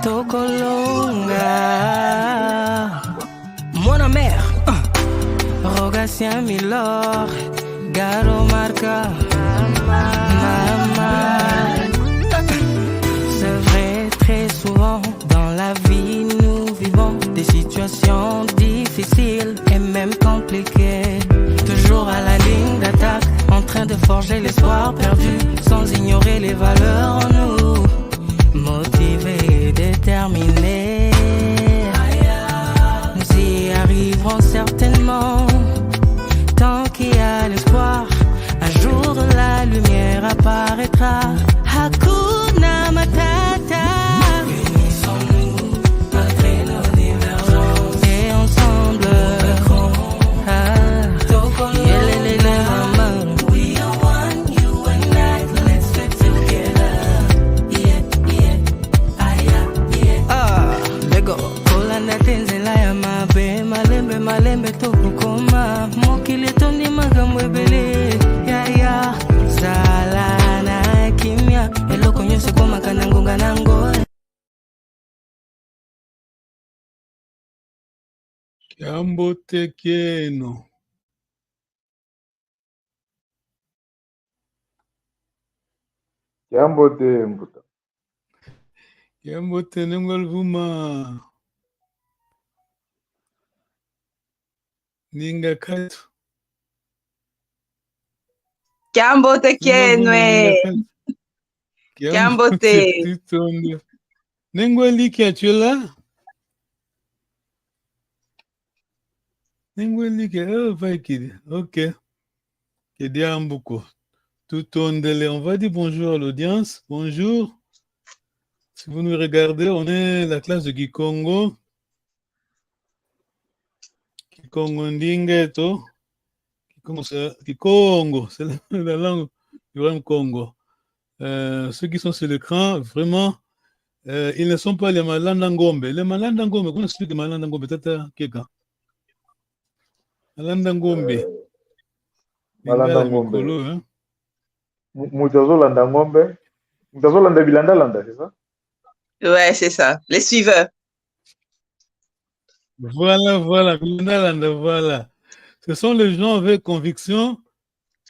Tokolonga Mon mère Rogatien Milor Garo Marca Mama. C'est vrai, très souvent dans la vie nous vivons des situations difficiles et même compliquées. Toujours à la ligne d'attaque, en train de forger l'espoir perdu, sans ignorer les valeurs en nous. Motivés et déterminés, nous y arriverons certainement. Tant qu'il y a l'espoir, un jour la lumière apparaîtra. Hakuna Matata. Unissons-nous malgré nos divergences et ensemble we are one, you and I, let's stick together. Lego Kolanda tenzela ya mabe malembe malembe tokukoma mokili tondi magambo ebele ya sala na kimya eloko nyonso komaka na ngonga nango. Kiambo tekeno Kiambo te mbuta. Kiambo te nengol vuma ninga katu Kiambo te kenwe. Kiambo te. Nengoli kiachula. Nengoli kia. Oh, vai kidi. Ok. Kidi ambuko. Tout ondele. On va dire bonjour à l'audience. Bonjour. Si vous nous regardez, on est la classe de Kikongo. Kikongo Ndingeto. Kikongo, c'est la langue du Royaume Congo. Ceux qui sont sur l'écran, vraiment, ils ne sont pas les Malandangombe. Les Malandangombe, comment explique Malandangombe? Tata Keka. Malandangombe. Malandangombe. Mujazo Landangombe. Mtazolanda bilandalanda, c'est ça? Ouais, c'est ça. Les suiveurs. Voilà. Voilà. Ce sont les gens avec conviction.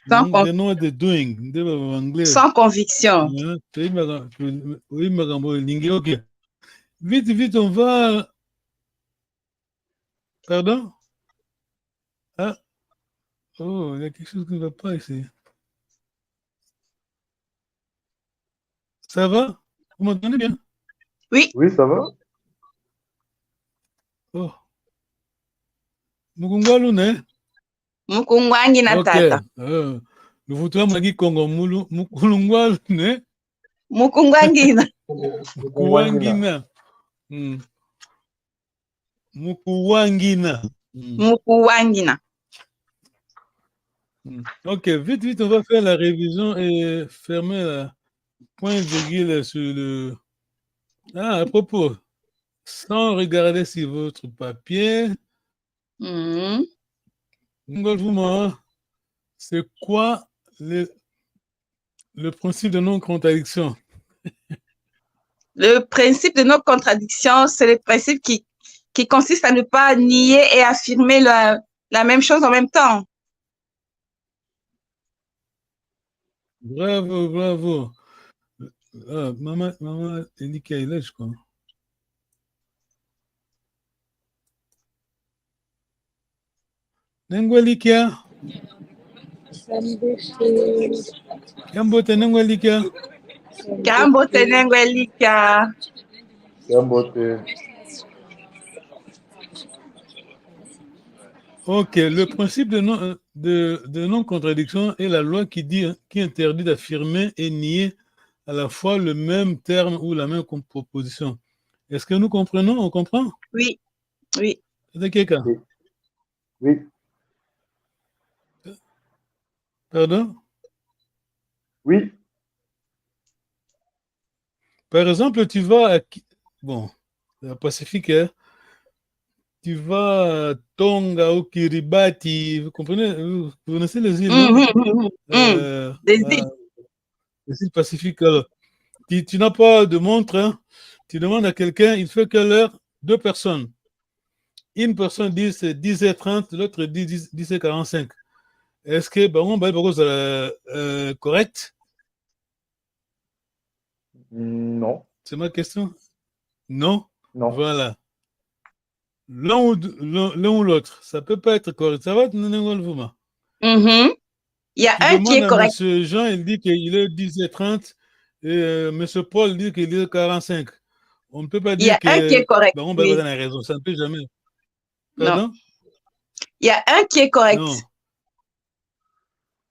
Sans, con- They know what they're doing. En anglais. sans conviction. Oui, ok. Vite, on va. Pardon? Ah, oh, il y a quelque chose qui ne va pas ici. Ça va? Vous m'entendez bien? Oui. Oui, ça va? Oh. Mukungwalu, ne? Mukungwangi na Ok. tata. Luvutua magi Kongo mulu. Mukulungwalu, ne? Mukungwangi na. Mukuwangina. Mukuwangina. Mukuwangi na. Ok, vite, on va faire la révision et fermer la point virgule sur le. Ah, à propos, sans regarder sur votre papier, c'est quoi le principe de non-contradiction? Le principe de non-contradiction, c'est le principe qui consiste à ne pas nier et affirmer la même chose en même temps. Bravo. Ah, maman Elika est là, je crois. Nengwalikia. Kambote Nengwalikia. Kambote Nengwalikia. Kambote. Ok, le principe de non-contradiction est la loi qui interdit d'affirmer et nier à la fois le même terme ou la même proposition. Est-ce que nous comprenons? On comprend? Oui. C'est quelqu'un? Oui. Pardon? Oui. Par exemple, tu vas à... Bon, la Pacifique, hein? Tu vas à Tonga ou Kiribati, vous comprenez? Vous connaissez les îles, non? Des îles. Les îles Pacifiques, alors. Tu n'as pas de montre, hein? Tu demandes à quelqu'un, il fait quelle heure? 2 personnes. Une personne dit c'est 10h30, l'autre dit 10h45. Est-ce que c'est correct? Non. C'est ma question? Non? Non. Voilà. L'un ou l'autre, ça ne peut pas être correct. Ça va, Nenengolvuma? Il y a un qui est correct. M. Jean, il dit qu'il est 10h30 et M. Paul dit qu'il est 45. On ne peut pas dire que... Il y a un qui est correct. On va donner raison. Ça ne peut jamais. Pardon? Non. Il y a un qui est correct. Non.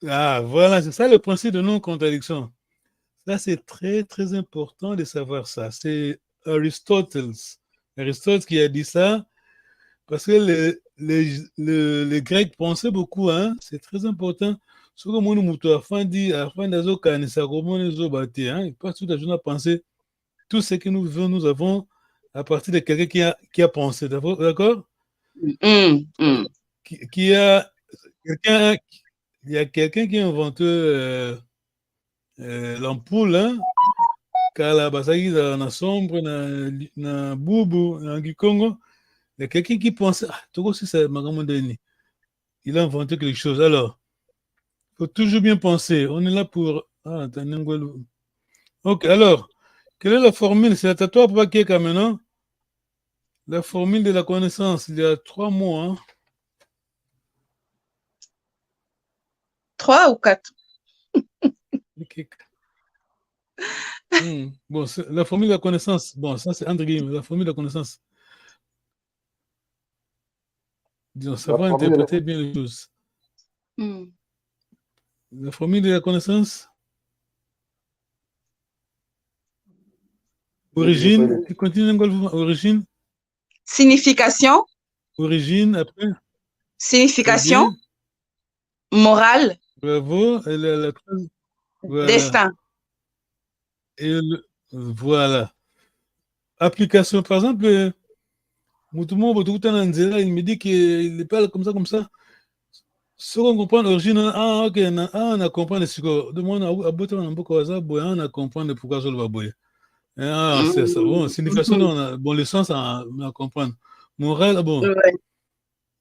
Ah, voilà, c'est ça le principe de non-contradiction. Ça, c'est très, très important de savoir ça. C'est Aristote qui a dit ça, parce que les Grecs pensaient beaucoup, hein? C'est très important. Ce que pas tout à fait à penser tout ce que nous vivons, nous avons à partir de quelqu'un qui a pensé, d'accord? Qui a quelqu'un. Il y a quelqu'un qui a inventé l'ampoule, hein? Kala basaki na sombre, na bubu, na gikongo. Il y a quelqu'un qui pense, Togo, si c'est Magamondeni. Il a inventé quelque chose. Alors, il faut toujours bien penser. On est là pour. Ok, alors, quelle est la formule? C'est à toi, Papa Keka, maintenant. La formule de la connaissance, il y a 3 mots. Hein? 3 ou 4? Bon, la formule de la connaissance. Bon, ça c'est entre guillemets, la formule de la connaissance. Disons, savoir interpréter bien les choses. La formule de la connaissance. Origine. Tu continues, origine. Signification. Origine, après. Signification. Morale. Bravo. Voilà. Destin. Et voilà. Application, par exemple, il me dit qu'il parle comme ça. Ce qu'on comprend l'origine, ok, on a compris ce que demande à bout on a beaucoup on a compris pourquoi ça va boyer. C'est ça. Bon, signification, bon, le sens, on a comprendre. Moral, bon, Ouais.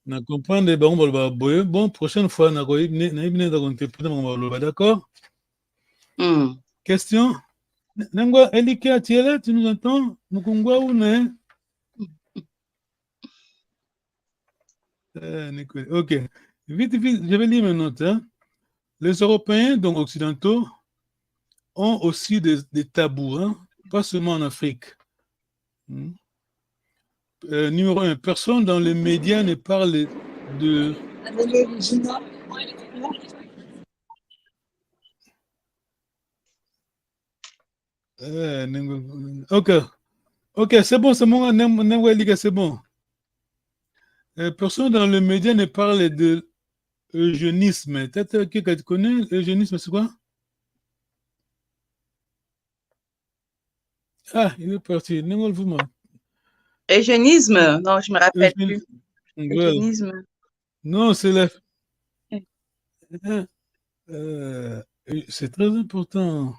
on a comprendre, bon, on va boyer. Bon, prochaine fois, on a d'accord? Question? Nangwa, Elika, tu es là, tu nous entends? Mukungwa ou ne? Ok. Vite, vite, je vais lire mes notes. Hein. Les Européens, donc occidentaux, ont aussi des tabous, hein, pas seulement en Afrique. Numéro 1, personne dans les médias ne parle de... Ok, ok, c'est bon, c'est bon, c'est bon. Personne dans les médias ne parle de eugénisme. Tu connais l'eugénisme, c'est quoi? Ah, il est parti. Eugénisme, non, je me rappelle plus. Eugénisme. Non, c'est la... c'est très important.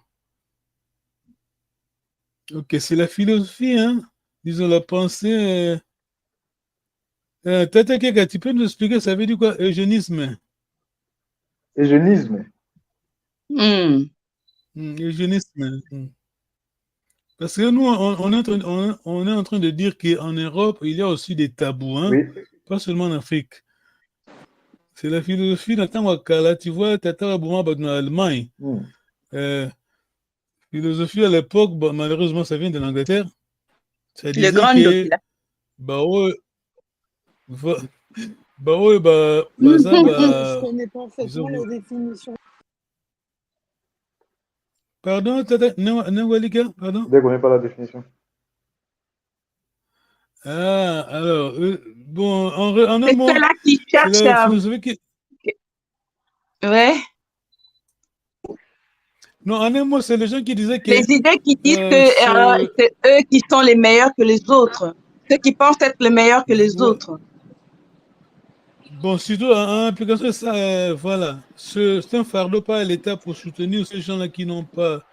Ok, c'est la philosophie, hein? Disons la pensée. Tu peux nous expliquer, ça veut dire quoi, eugénisme? Eugénisme. Eugénisme. Parce que nous, on est en train de dire qu'en Europe, il y a aussi des tabous, hein? Oui. Pas seulement en Afrique. C'est la philosophie là, tu vois, Tata Abouma en Allemagne. Philosophie à l'époque, bah, malheureusement, ça vient de l'Angleterre. Ça disait le grand que bah ouais, Je connais parfaitement la définition. Pardon, Tata Nwalika, pardon? Je ne connais pas la définition. Ah, alors, bon, en un mot, c'est ceux-là qui cherchent. C'est la philosophie qui... Ouais. Non, en un mot, c'est les gens qui disaient que... Les idées qui disent que c'est eux qui sont les meilleurs que les autres. Ceux qui pensent être les meilleurs que les autres. Bon, surtout en application, ça, voilà. C'est un fardeau par l'État pour soutenir ces gens-là qui n'ont pas...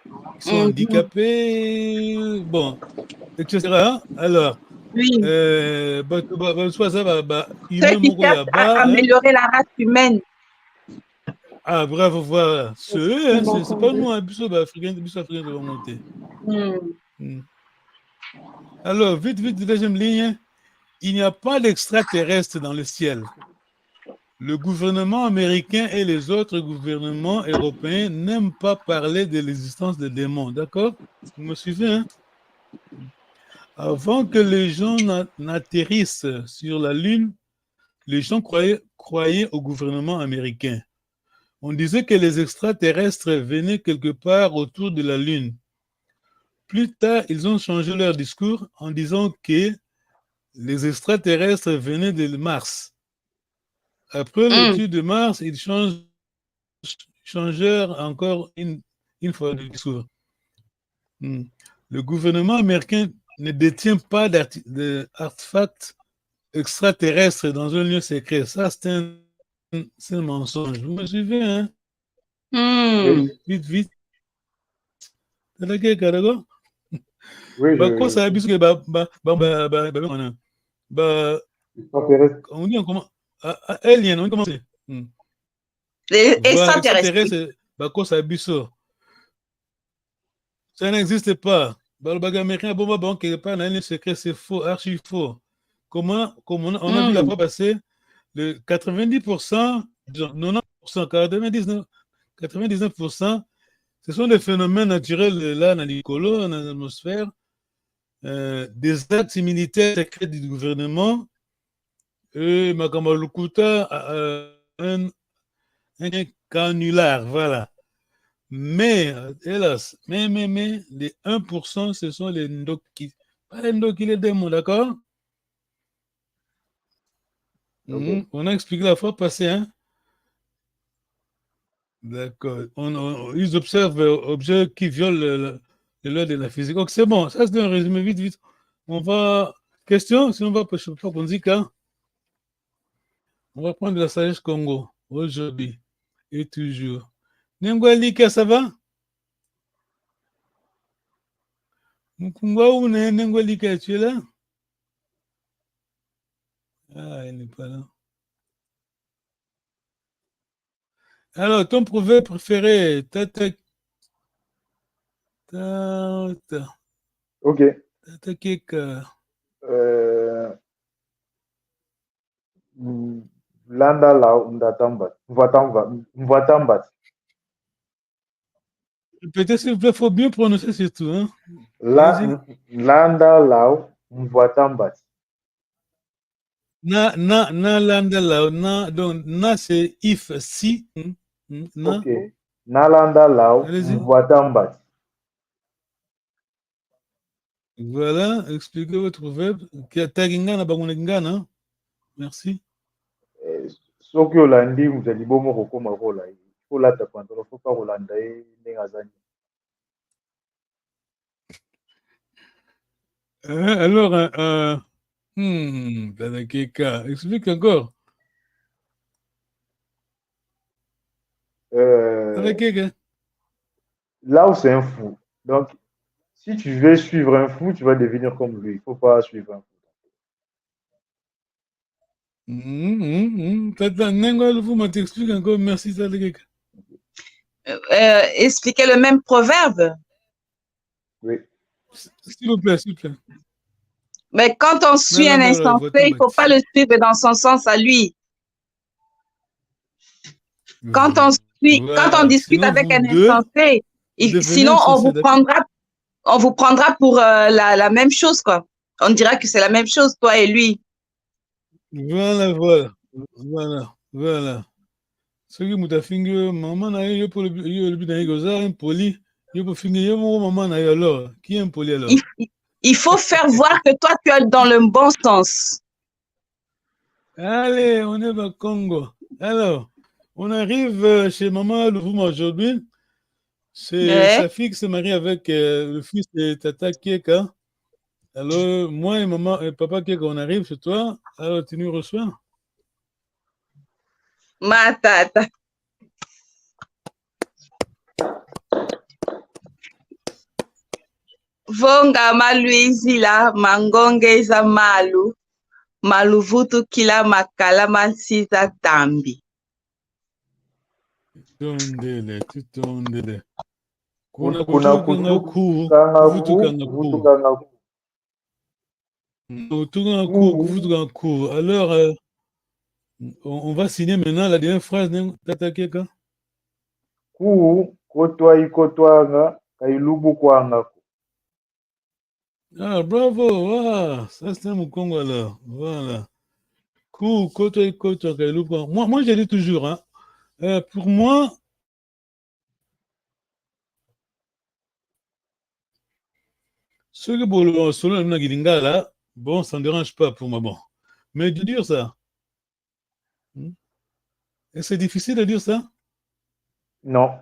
qui sont handicapés, bon, etc. Alors... Oui. Ceux qui cherchent à améliorer la race humaine. Ah, bravo, voilà. C'est pas nous, un bus africain de monter. Alors, vite, deuxième ligne. Il n'y a pas d'extraterrestres dans le ciel. Le gouvernement américain et les autres gouvernements européens n'aiment pas parler de l'existence des démons. D'accord? Vous me suivez, hein? Avant que les gens n'atterrissent sur la Lune, les gens croyaient au gouvernement américain. On disait que les extraterrestres venaient quelque part autour de la Lune. Plus tard, ils ont changé leur discours en disant que les extraterrestres venaient de Mars. Après l'étude de Mars, ils changèrent encore une fois le discours. Le gouvernement américain ne détient pas d'artefacts extraterrestres dans un lieu secret. Ça, c'est un mensonge. Vous me suivez, hein? Vite. Oui, on dit comment? Alien, on commence. Les extraterrestres. Ça n'existe pas. Quelque part, dans un secret, c'est faux, archi faux. Comment on a vu la fois passer, le 90%, 90%, 99%, ce sont des phénomènes naturels là, dans l'écolo, dans l'atmosphère, des actes militaires secrets du gouvernement, et Makamalukuta, un canular, voilà. Mais, hélas, mais, les 1%, ce sont les Ndoki. Pas les Ndoki, les démons, d'accord? On a expliqué la fois passée, hein? D'accord. Ils observent objets qui violent le loi de la physique. Donc, c'est bon. Ça, c'est un résumé vite. On va... Question? Sinon, on va pas qu'on dit quand? On va prendre la sagesse Congo. aujourd'hui et toujours. Nengwalika, ça va? Mkungwa une Nengwalika, tu es là? Ah, elle n'est pas là. Alors, ton proverbe préféré, Ok. Keka. Landa lao ndatambat. Mvatambat. Peut-être s'il vous plaît, il faut bien prononcer surtout. Hein? Allez-y. Landa lao mvatambat. Na landa lao, donc na c'est if, si, na. Ok. Nalanda lao Allez-y. mvatambat. Voilà, expliquez votre proverbe. Tagingana, bagunegingana. Merci. Soki olandi muzali bomo kokoma kola. Kolata pantolo, faut pas kolanda ndenge azali. Alors, explique encore. Là où c'est un fou. Donc, si tu veux suivre un fou, tu vas devenir comme lui. Il ne faut pas suivre un fou. T'explique encore. Merci, Expliquer le même proverbe. Oui. S'il vous plaît, s'il vous plaît. Mais quand on suit un insensé, il ne faut pas le suivre dans son sens à lui. Quand on discute avec un insensé, sinon on vous prendra pour la même chose, quoi. On dira que c'est la même chose, toi et lui. Voilà. Ce qui m'a fait maman n'a eu pour le impoli, maman n'a eu alors. Qui est impoli alors? Il faut faire voir que toi, tu es dans le bon sens. Allez, on est au Congo. Alors, on arrive chez maman Louvouma aujourd'hui. Sa fille qui se marie avec le fils de Tata Keka. Alors, moi et maman et papa Keka, on arrive chez toi. Alors, tu nous reçois? Ma tata. Vonga maluizila mangongeza maluvutu kila makala mansiza tambi. Tutondele. Kuna kuvutukangaku. Alors, on va signer maintenant la dernière phrase, Tata Keka. Kotwanga kailubu kwanga. Ah, bravo, wow. Ça c'est mon Congo alors. Voilà. Kailubu. Moi, je dis toujours, hein, pour moi, ceux qui sont selon le Gilinga là, bon, ça ne dérange pas pour moi, bon. Mais de dire ça, et c'est difficile de dire ça? Non.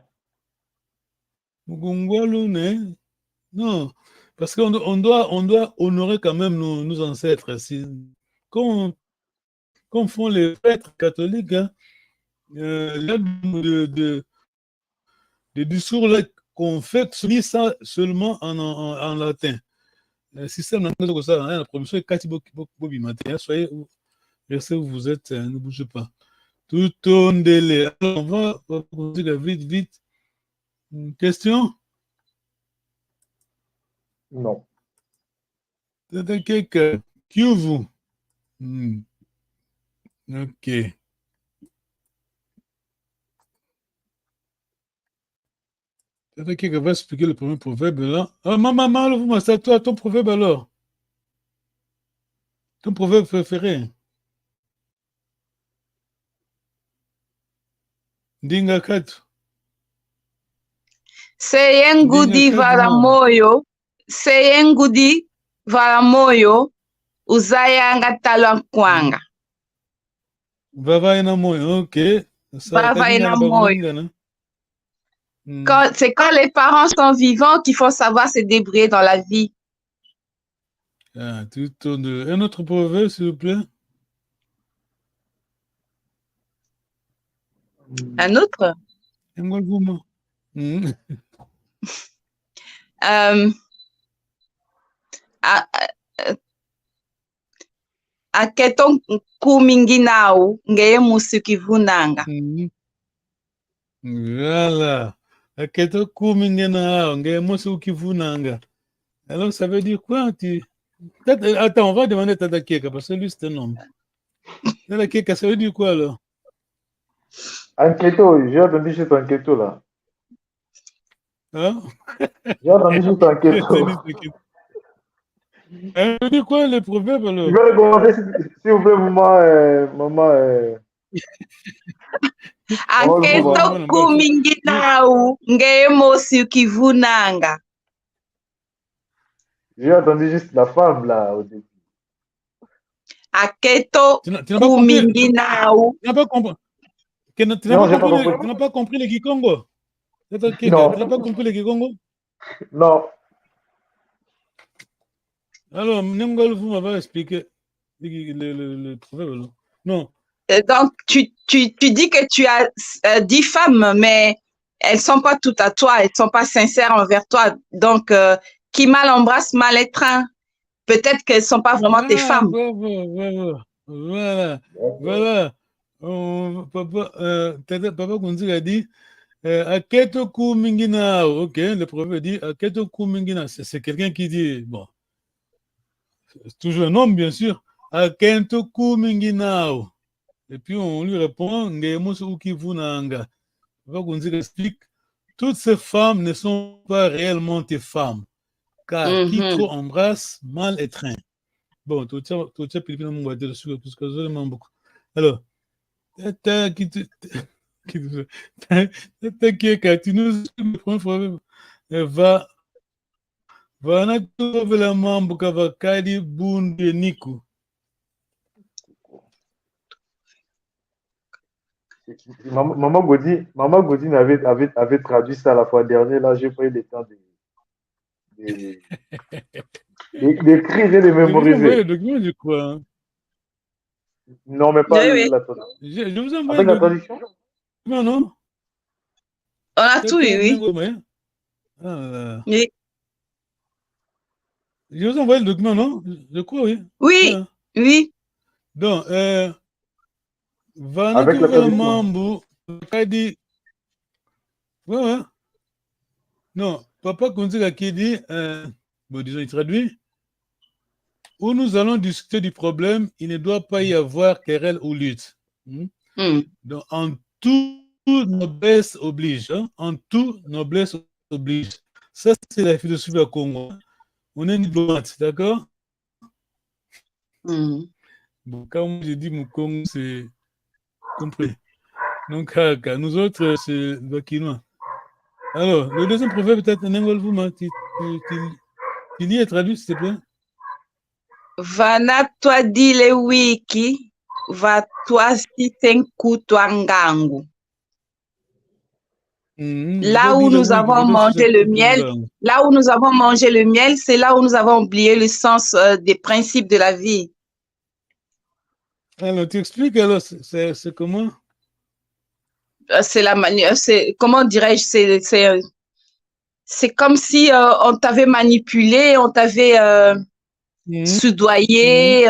Non, parce qu'on doit honorer quand même nos ancêtres. Comme font les prêtres catholiques, hein, des discours qu'on fait ça seulement en latin. Le système comme ça, la promotion est 4 matin. Soyez restez où vous êtes, ne bougez pas. Tout ton délai. Alors, on va dire vite. Une question? Non. C'est quelqu'un. Qui vous? Ok. C'est quelqu'un va expliquer le premier proverbe là. Ah, maman, c'est toi, ton proverbe alors. Ton proverbe préféré. Dinga 4. Seyengudi varamoyo uzayanga talwankwanga. Vava ina moyo, ok. C'est quand les parents sont vivants qu'il faut savoir se débrouiller dans la vie. Ah, un autre proverbe, s'il vous plaît. Un autre? Aketo kumingi nao ngeye musikivunanga. Voilà. Aketo kumingi nao ngeye musikivunanga. Alors, ça veut dire quoi? Attends, on va demander Tata Kieka, parce que lui, c'est un homme. Tata Kieka, ça veut dire quoi, alors? Enquêto, j'ai entendu juste enquêto, là. Hein? J'ai entendu juste enquêto. Ça veut dire quoi, le proverbe, alors? Je vais recommencer, s'il vous plaît, maman. Aketo kumingi nao ngeye musikivunanga. J'ai entendu juste la femme, là, au début. Aketo kumingi nao. Tu n'as pas compris? Tu n'as pas compris le Kikongo? Tu n'as pas compris le Kikongo? Non. Alors, Nengol, vous m'avez expliqué le proverbe. Non. Donc, tu dis que tu as 10 femmes, mais elles ne sont pas toutes à toi, elles ne sont pas sincères envers toi. Donc, qui mal embrasse, mal étreint. Peut-être qu'elles ne sont pas vraiment tes femmes. Voilà. Papa Kunzi a dit Aketo Kumingina. Ok, le proverbe dit Aketo Kumingina. C'est quelqu'un qui dit, bon, c'est toujours un homme, bien sûr. Aketo Kumingina. Et puis on lui répond Ngemos Ukivunanga. Papa Kunzi explique toutes ces femmes ne sont pas réellement tes femmes. Car qui trop embrasse, mal étreint. Bon, tout ça, mon boîtier dessus, tout ce que je demande beaucoup. Alors, tu nous va na trouver mambo kavakadi bunde niku. Maman Godin avait traduit ça la fois dernière. Là, j'ai pas eu le temps d'écrire et de mémoriser. Le document, je crois. Hein. Non, mais pas la traduction. Je vous envoie avec la traduction? Non. On a tout eu, oui. Oui. Je vous envoie le document, non? Je crois, oui. Oui. Donc, avec la traduction. Ouais. Non, Papa Kunziga qui dit, bon, disons, il traduit, où nous allons discuter du problème, il ne doit pas y avoir querelle ou lutte. Donc, en tout, noblesse oblige. Hein? En tout, noblesse oblige. Ça, c'est la philosophie au Congo. On est diplomate, d'accord? Bon, quand je dis mon Congo, c'est compris. Donc, nous autres, c'est le Quinois. Alors, le deuxième proverbe, peut-être, tu lis et traduis, s'il te plaît. Vana toi dile wiki, va toi si tenku ngangu. Là où nous avons mangé le miel, c'est là où nous avons oublié le sens des principes de la vie. Alors, tu expliques, alors, c'est comment? C'est la manière, comment dirais-je, c'est comme si on t'avait manipulé, on t'avait soudoyé,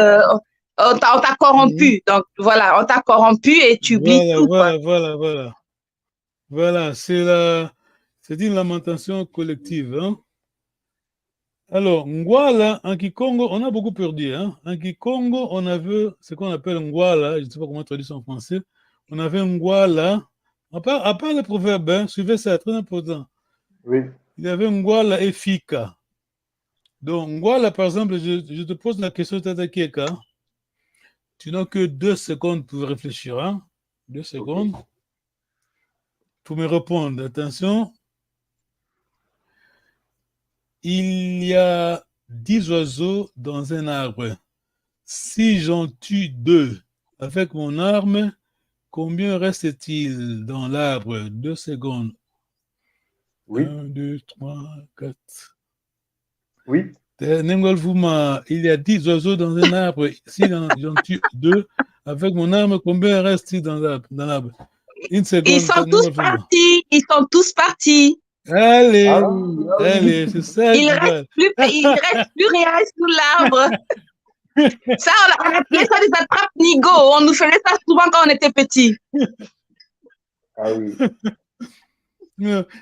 on t'a corrompu. Donc, voilà, on t'a corrompu et tu oublies tout. Voilà, c'est une lamentation collective. Hein? Alors, Ngwala, en Kikongo, on a beaucoup perdu. Hein? En Kikongo, on avait ce qu'on appelle Ngwala, je ne sais pas comment traduire ça en français. On avait Ngwala, à part le proverbe, hein, suivez ça, très important. Oui. Il y avait Ngwala et Fika. Donc, Ngwala, par exemple, je te pose la question, Tata Kieka. Tu n'as que 2 secondes pour réfléchir. Hein? 2 secondes. Pour me répondre, attention. Il y a 10 oiseaux dans un arbre. Si j'en tue 2 avec mon arme, combien reste-t-il dans l'arbre? 2 secondes. Oui. 1, 2, 3, 4. Oui. Il y a 10 oiseaux dans un arbre. Si j'en tue 2 avec mon arme, combien reste-t-il dans l'arbre? Une seconde. Ils sont tous partis. Ils sont tous partis. Allez, Ah oui, ah oui. allez, c'est ça. Il reste plus rien sous l'arbre. Ça, on appelait ça des attrape-nigo. On nous faisait ça souvent quand on était petits. Ah oui.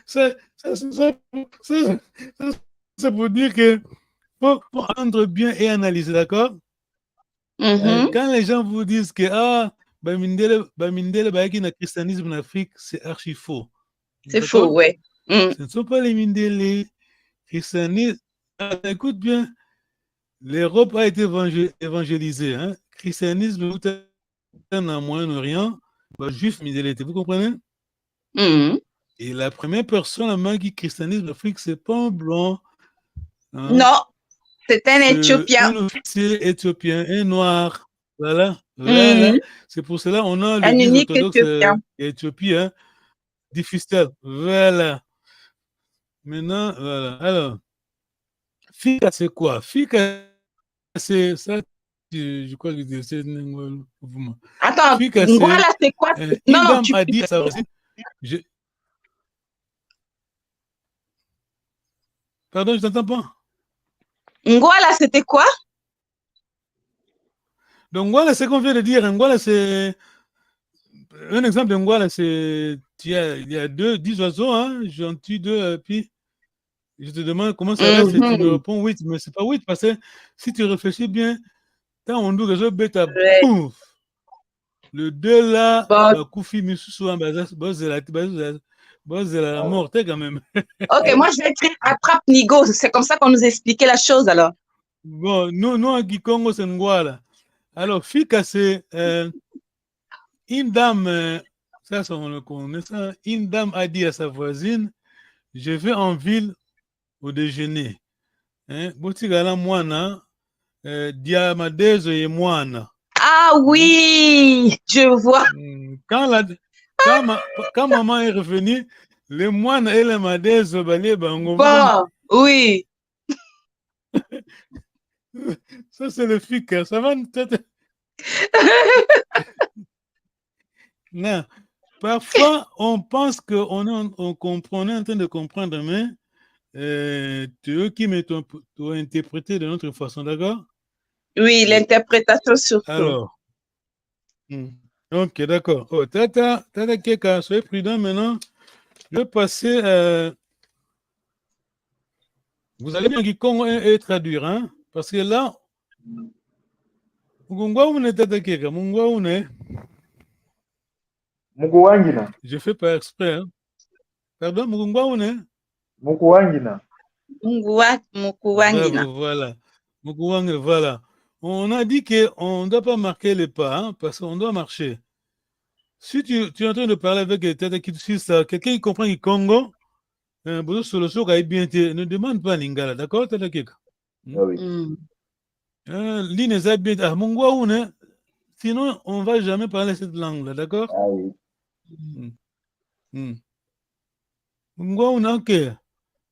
Ça, c'est pour dire que faut entendre bien et analyser, d'accord? Quand les gens vous disent que Bamindele Bayaki na christianisme en Afrique, c'est archi faux. C'est faux, ouais. Ce ne sont pas les Mindele. Christianisme, écoute bien, l'Europe a été évangélisée. Hein? Christianisme, en Moyen-Orient, juif Mindele, vous comprenez? Et la première personne à main qui christianisme en Afrique, c'est pas un blanc. Hein? Non, c'est un Éthiopien. Un officier éthiopien, un noir. Voilà. Voilà. C'est pour cela qu'on a l'église orthodoxe Éthiopie, hein, difficile. Voilà. Maintenant, voilà. Alors, Fika, c'est quoi? Fika, c'est ça. Je crois que c'est un mouvement. Attends, Ngwala, c'est quoi? Non, non, tu a dit ça aussi. Pardon, je t'entends pas. Ngwala, c'était quoi? Donc, Ngwala, c'est qu'on vient de dire. Ngwala, c'est. Un exemple de Ngwala, c'est. Il y a 10 oiseaux, hein. J'en tue 2, puis je te demande comment ça reste et tu me réponds 8. Mais c'est pas 8 parce que si tu réfléchis bien, quand on dit que je bête à pouf, le 2 là, Koufi Missou, boss de la mort, quand même. Ok, moi je vais écrire attrape Nigo. C'est comme ça qu'on nous expliquait la chose alors. Bon, nous à Gikongo, c'est Ngwala. Alors, Fika, c'est une dame, ça, on le connaît ça. Une dame a dit à sa voisine, je vais en ville au déjeuner. Botigala Moana, Diamadezo et Moana. Ah oui, je vois. Quand maman est revenue, les moines et les Madezo balé bango. Bon, oui. Ça, c'est le Fika. Ça va Non. Parfois, on pense qu'on comprend, on est en train de comprendre, mais tu eux qui m'ont interprété de notre façon, d'accord? Oui, l'interprétation surtout. Alors, ok, d'accord. Oh, Tata Keka, soyez prudent maintenant. Je vais passer. Vous allez bien Kikongo et traduire, hein? Parce que là, Mungwa une Tata Keka, Mungwa une. Mukuwangina. Je fais pas exprès, hein? Pardon, Mungwa une. Mukuwangina. Mukuwangina. Voilà. Mukuwangina, voilà. On a dit qu'on ne doit pas marquer les pas, hein, parce qu'on doit marcher. Si tu es en train de parler avec quelqu'un qui comprend le Congo, ne demande pas Lingala, d'accord? Sinon, on ne va jamais parler cette langue-là, d'accord? Ah oui. Ok.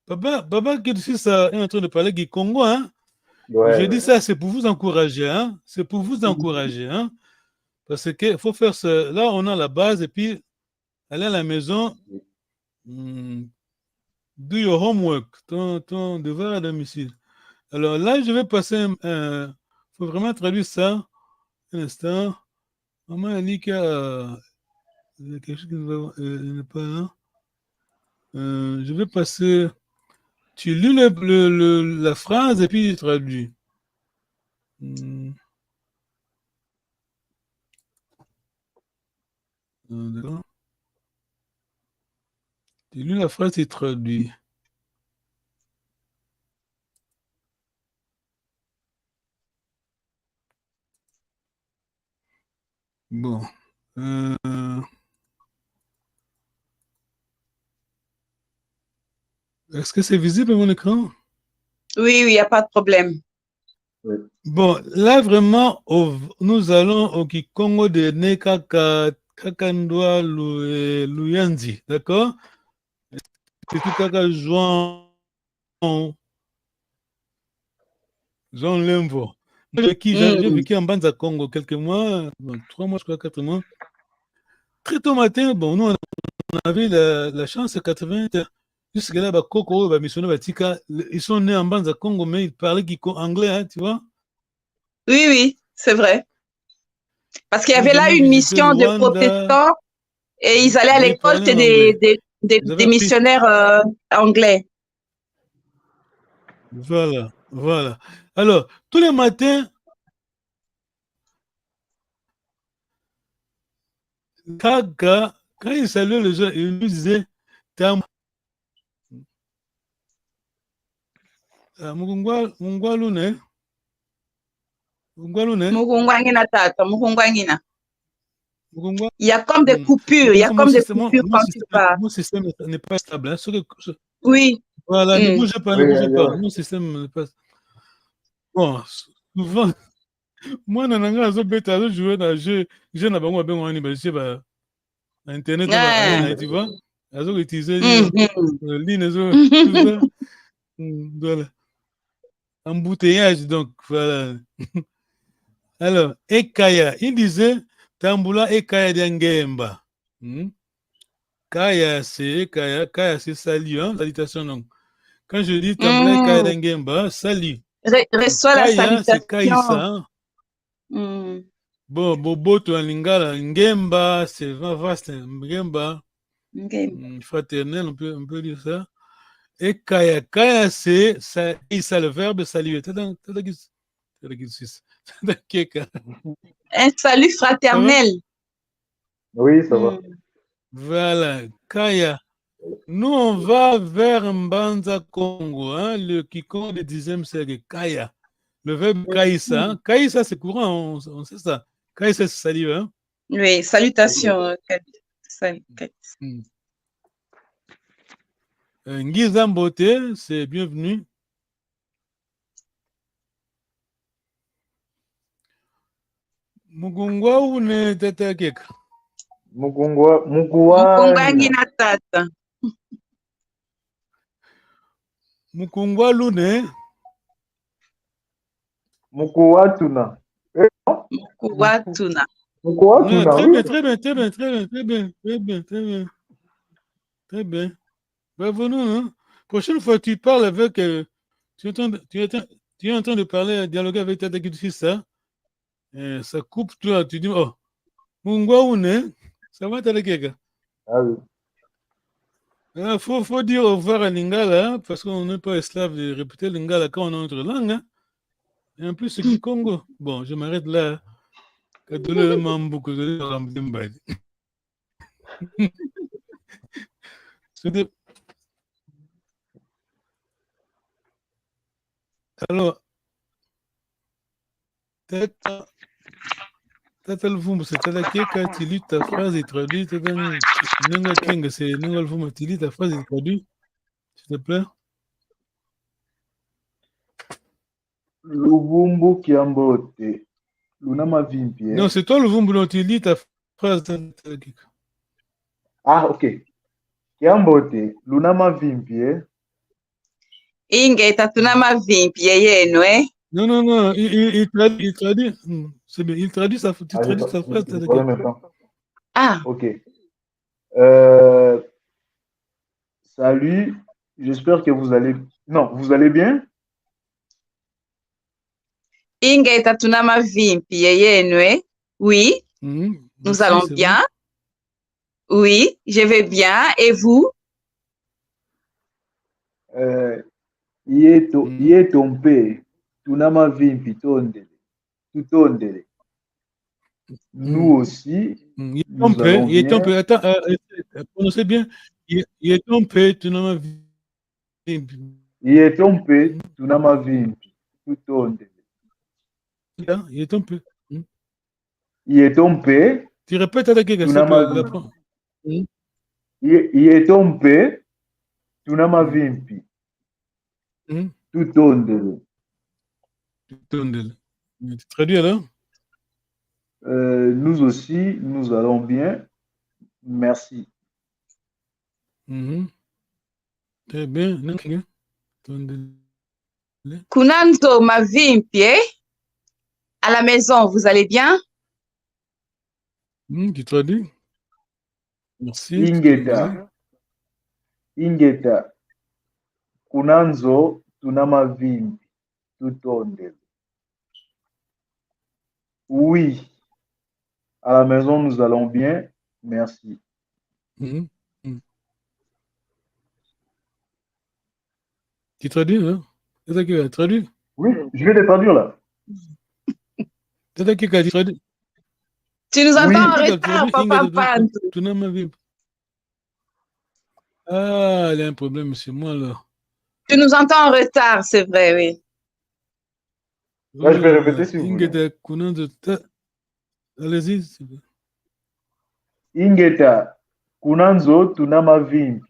Papa Kitsisa est en train de parler du Congo, hein? Ouais, je dis ça, c'est pour vous encourager, hein? C'est pour vous encourager, hein? Parce qu'il faut faire ça. Là, on a la base et puis aller à la maison. Do your homework, ton devoir à domicile. Alors là, je vais passer. Il faut vraiment traduire ça. Un instant. Maman a dit qu'il y a quelque chose qui n'est pas là. Je vais passer. Tu lis la phrase et puis tu traduis. D'accord. Tu lis la phrase et tu traduis. Bon. Est-ce que c'est visible mon écran? Oui, il n'y a pas de problème. Oui. Bon, là vraiment, nous allons au Kikongo de Kakandwa Luyanzi, d'accord? C'est tout Kaka Jean Lemvo. J'ai vécu en Banza Congo quelques mois, 3 mois, je crois, 4 mois. très tôt matin, bon, nous, on avait la chance, 80, jusqu'à là, Coco, missionnaire Batika, ils sont nés en Banza Congo, mais ils parlaient anglais, hein, tu vois. Oui, oui, c'est vrai. Parce qu'il y Ils avait là venaient une visiter le mission de Rwanda, protestants et ils allaient à mais ils l'école, parlaient c'est en anglais. Ils avaient des appris. missionnaires anglais. Voilà, voilà. Alors, tous les matins, Kaka, quand il saluait les gens, il lui disait Tam Mungwalune. Mukungwangina tata, mukungwangina. Mungwa. Il y a comme des coupures, il y a Mon comme des système, coupures quand tu parles. mon système n'est pas stable. Hein. Oui. Voilà, ne bougez pas, ne Oui, bougez pas. ailleurs. Mon système n'est pas. Bon, souvent, moi, je jouer dans le jeu, je n'ai pas besoin Internet, Ah. tu vois. Je vais utiliser Mhm. ligne, tout ça. Voilà. Embouteillage, donc, voilà. Alors, Ekaya, il disait Tambula Ekaya d'Angemba. Kaya, c'est Ekaya, Kaya, c'est salut, hein, salutation, donc. Quand je dis Tambula Ekaya d'Angemba, salut. Reçois la Kaya, c'est salutation. Kaïsa. Hein. Bon, Boboto en Lingala, Ngemba, c'est vaste, Ngemba, fraternel, on peut dire ça. Et Kaya, Kaya, c'est le verbe saluer. Un salut fraternel. Oui, ça va. Voilà, Kaya. Nous, on va vers Mbanza Congo, hein, le Kikongo du 10e siècle, Kaya. Le verbe Kaïsa. Hein. Kaïsa, c'est courant, on sait ça. Kaïsa, c'est salut. Hein. Oui, salutations. Salut. Ngiza Mbote, c'est bienvenu. Mugungwa ou ne tata keka? Mukungwangina tata. Mukungwa lune? Mukuwatuna. Mukuwatuna. Mukuwatuna, Très oui. bien, très bien, très bien, très bien, très bien, très bien, très bien. Très bien. Bravo, hein? Prochaine fois, tu parles avec. Tu es en train de parler, dialoguer avec Tata Kidouchi, ça. Ça coupe, toi. Tu dis, oh, Mungwa ou ne? Ça va, Tata Keka? Ah oui. Il faut dire au revoir à Lingala, hein, parce qu'on n'est pas esclave de répéter Lingala quand on a notre langue. Hein. Et en plus, c'est du Congo. Bon, je m'arrête là. Alors, Tata Lvumbu, c'est Tata Keka, tu lis ta phrase et traduis. Tata Nenga Kenga, c'est Nenga Lvumbu, tu lis ta phrase et traduis. S'il te plaît. Luvumbu Kiambote. Lunama Vimpi. Non, c'est toi Lvumbu, dont tu lis ta phrase. Tata Keka. Ah, ok. Kiambote. Lunama Vimpi. Inge tatunama vimpi yenu, eh? Non, non, non, il traduit. C'est bien, il traduit sa, tu traduis sa phrase. Tata Keka. Ah. Ok. Salut, j'espère que vous allez... Non, vous allez bien? Inge tatunama vimpi yenu, eh? Oui, nous allons bien. Bon. Oui, je vais bien. Et vous? Yetompe, tunama vimpi tondele. Tutondele. Nous aussi, nous allons bien. Attends, prononcez bien. Yetompe, tunama vimpi. Yetompe, tunama vimpi. Tutondele. Yetompe. Yetompe. Tu répètes avec tunama vimpi. Yetompe, tunama vimpi. Tutondele. Tutondele. Tu traduis alors? Nous aussi, nous allons bien. Merci. Très bien. Kunanzo mavimpi, eh? À la maison, vous allez bien? Tu traduis? Merci. Ingeta. Kunanzo tunamavimbi. Tutondele. Oui. À la maison, nous allons bien. Merci. Tu traduis, hein? C'est ça qui a traduit? Oui, je vais te traduire là. C'est ça qui a traduit? Tu nous entends Oui. en retard, Papa Pantou. Ah, il y a un problème chez moi là. Tu nous entends en retard, c'est vrai, oui. Là, je vais répéter si vous voulez. Allez-y. Ingeta, kunanzo tunamavimbi,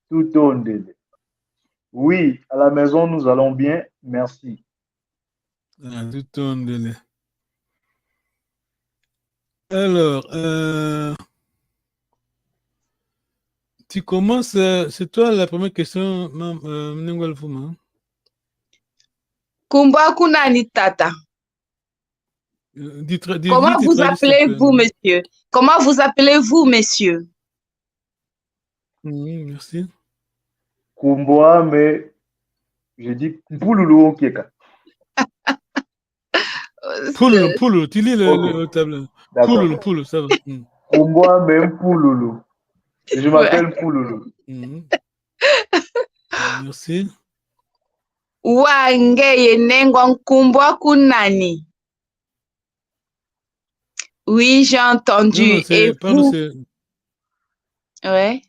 tutondele. Oui, à la maison, nous allons bien, merci. Ah, tutondele. Alors, tu commences, c'est toi la première question, Mnengwal Fuma. Kumba kunani tata. Comment vous appelez-vous, monsieur? Comment vous appelez-vous, monsieur? Merci. Kumboa, mais je dis Mpululu Okieka. Poulou, tu lis le tableau. Poulou, ça va. Kumboa, mais Mpululu. Je m'appelle Mpululu. Merci. Wangeye nengwa nkumbwa kunani. Oui, j'ai entendu. Non, et pardon, vous? c'est... Ouais.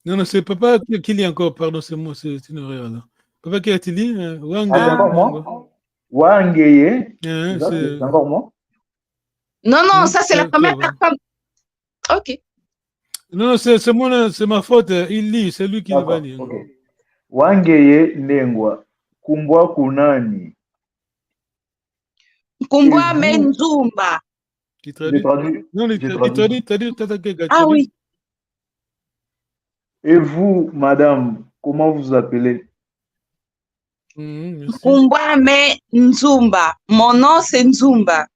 Non, c'est papa qui lit encore, pardon, c'est moi, c'est une erreur là. Papa qui a-t-il dit Wangeye. Ah, c'est encore moi? Wangeye. C'est encore moi? Non, ça c'est la première personne. Ok. Non, c'est moi, c'est ma faute. Il lit, c'est lui qui va lire. Okay. Wangeye nengwa. Kumbwa kunani. Kumbwa menzumba. Tu traduis? Non, il traduit. Ah oui. Et vous, madame, comment vous appelez? Kumbwa me Nzumba. Mon nom c'est Nzumba.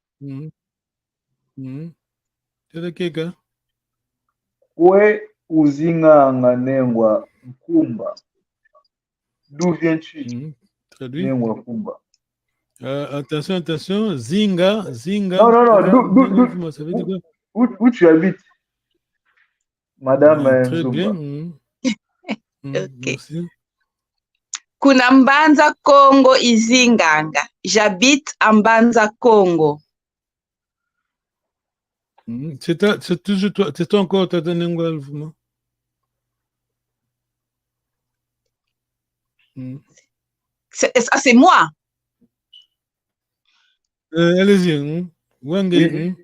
Kwe uzinga nganengwa Nkumba. D'où viens-tu? Traduit. Nengwa Kumba. Attention, Zinga. Non. Ça veut dire quoi? Où tu habites? Madame très Nzumba. Bien. Ok. Merci. Kuna Mbanza Congo Izinganga. J'habite à Mbanza Congo. C'est toujours toi. C'est toi encore, Tata Nengwa Alfuma. C'est moi. Allez-y. Wangeye.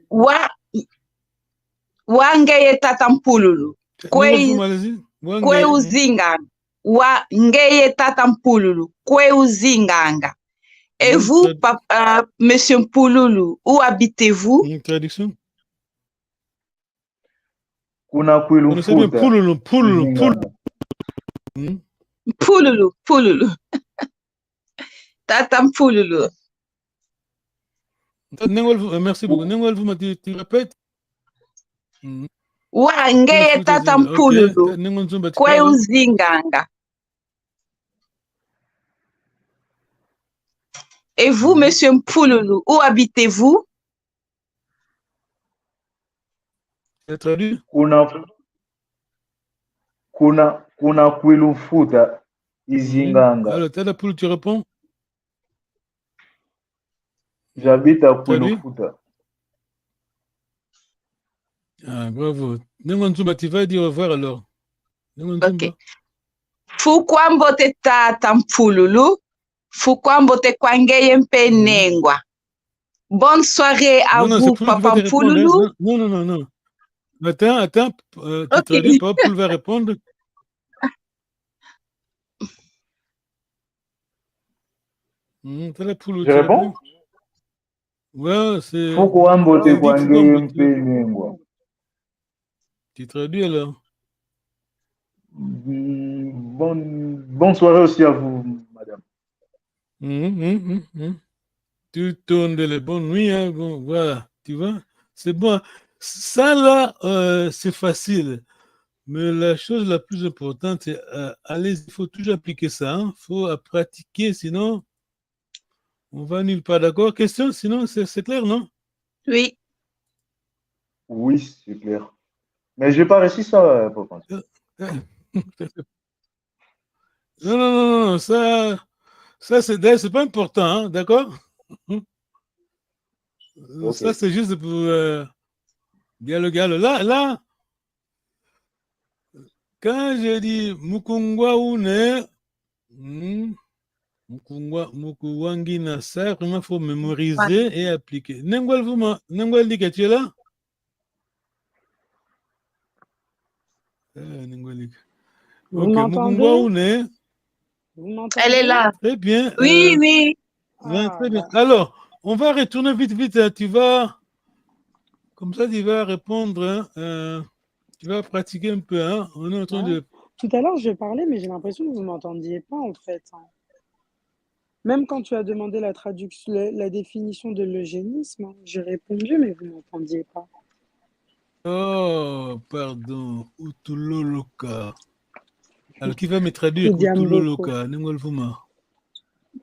Wangeye Tatampululu. Kwe Uzinganga. Wangeye Tatampululu. Kwe Uzinganga. Et vous, monsieur Mpululu, où habitez-vous? Une traduction. Kuna Kwilufuta. Pululu. Tatampululu. Merci beaucoup. Nengwal, tu répètes? Wangeye Tatampululu. Kwe Uzinganga. Et vous, monsieur Mpululu, où habitez-vous? Traduit? Kuna Kwilufuta Izinganga. Alors, Tata Poulou, tu réponds? J'habite à Kwilufuta. Ah, bravo. Nengonzumba, tu vas dire au revoir alors. Ok. Fukwambo te Tata Mpululu. Fukwambo te Kwangeye mpe Nengwa. Bonne soirée à vous, Papa Mpululu. Non. Attends, tu traduis, Papa Poulou va répondre. Je réponds? Ouais, c'est... Fukwambo te Kwangeye mpe Nengwa. Tu traduis alors. Bonne soirée aussi à vous, madame. Tu tournes les bonnes nuits, hein, bon, voilà, tu vois, c'est bon. Ça là, c'est facile. Mais la chose la plus importante, c'est allez, il faut toujours appliquer ça. Il faut pratiquer, sinon on va nulle part. D'accord? Question, sinon c'est clair, non? Oui. Oui, c'est clair. Mais j'ai pas réussi ça, papa. Non, non, non, non, ça c'est pas important, hein, d'accord? Ok. Ça, c'est juste pour dialoguer. Là, quand je dis Mukungwa Une, Mukungwa Ngina, ça, vraiment, il faut mémoriser et appliquer. Nengwal dit que tu es là? Vous Ok, Mukungwa m'entendez? Une. Vous m'entendez? Elle est là. Très bien. Oui, oui. Très bien. Alors, on va retourner vite. Hein. Tu vas, comme ça, tu vas répondre. Hein, tu vas pratiquer un peu. Hein. On est en train de. Tout à l'heure, je parlais, mais j'ai l'impression que vous ne m'entendiez pas, en fait. Même quand tu as demandé la traduction, la définition de l'eugénisme, j'ai répondu, mais vous ne m'entendiez pas. Oh, pardon. Utuloloka. Alors, qui va me traduire Kudiamboko. Utuloloka? Nengolfuma.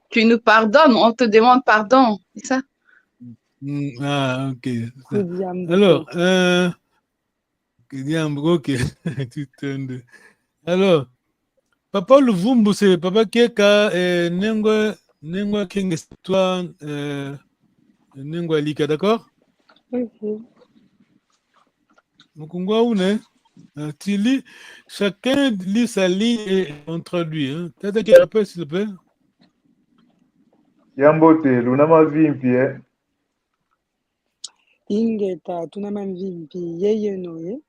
Tu nous pardonnes, on te demande pardon, c'est ça? Ah, ok. Kudiamboko. Alors, Kudiamboko, ok. Alors, Papa Luvumbu, c'est Papa Keka et Nengwa Kengestua Nengwa Lika, d'accord? Ok. Mukungwa Une. Tu lis, chacun lit sa ligne et on traduit. Hein. Tata qui rappelle, s'il te plaît. Yambote, lunama vimpi, Ingeta tunamamvimpi yeye noye.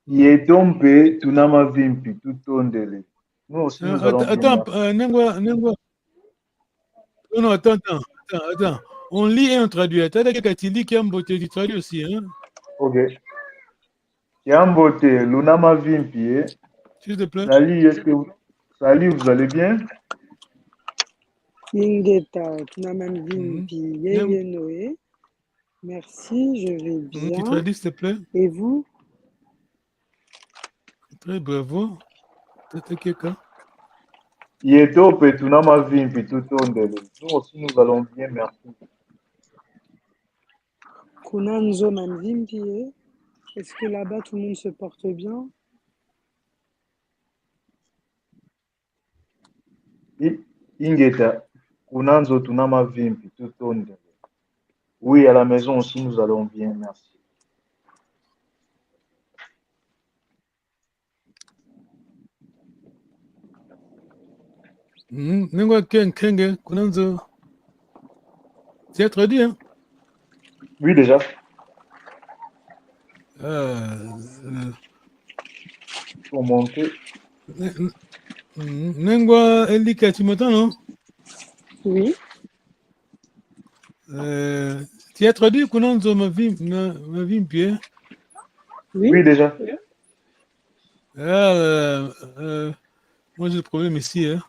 Yetompe, tunama vimpi, tutondele. Nous aussi, nous allons bien. Attends, Nengwa. Non, attends. On lit et on traduit. Tata qui tu lis Kiambote, tu traduis aussi. Hein. Ok. Yambote, lunama vimpi, S'il te plaît. Salut, vous allez bien? Ingeta tunamamvimpi yeye noye. Merci, je vais bien. Tu traduis, s'il te plaît. Et vous? Très bravo. Tata Keka. Yetope, tunama vimpi, tutondele. Nous aussi, nous allons bien, merci. Kunanzo mamvimpi. Est-ce que là-bas, tout le monde se porte bien? Ingeta, kunanzo tunama vimpi, tutondele. Oui, à la maison aussi, nous allons bien, merci. Nengwa Kenge, Kunanzo. Tu as traduit, hein? Oui, déjà. Pour monter. Nengwa Elika, tu m'entends, non? Oui. Tu as traduit Kunanzo ma vie pied? Oui, déjà. Moi, j'ai le problème ici. Hein.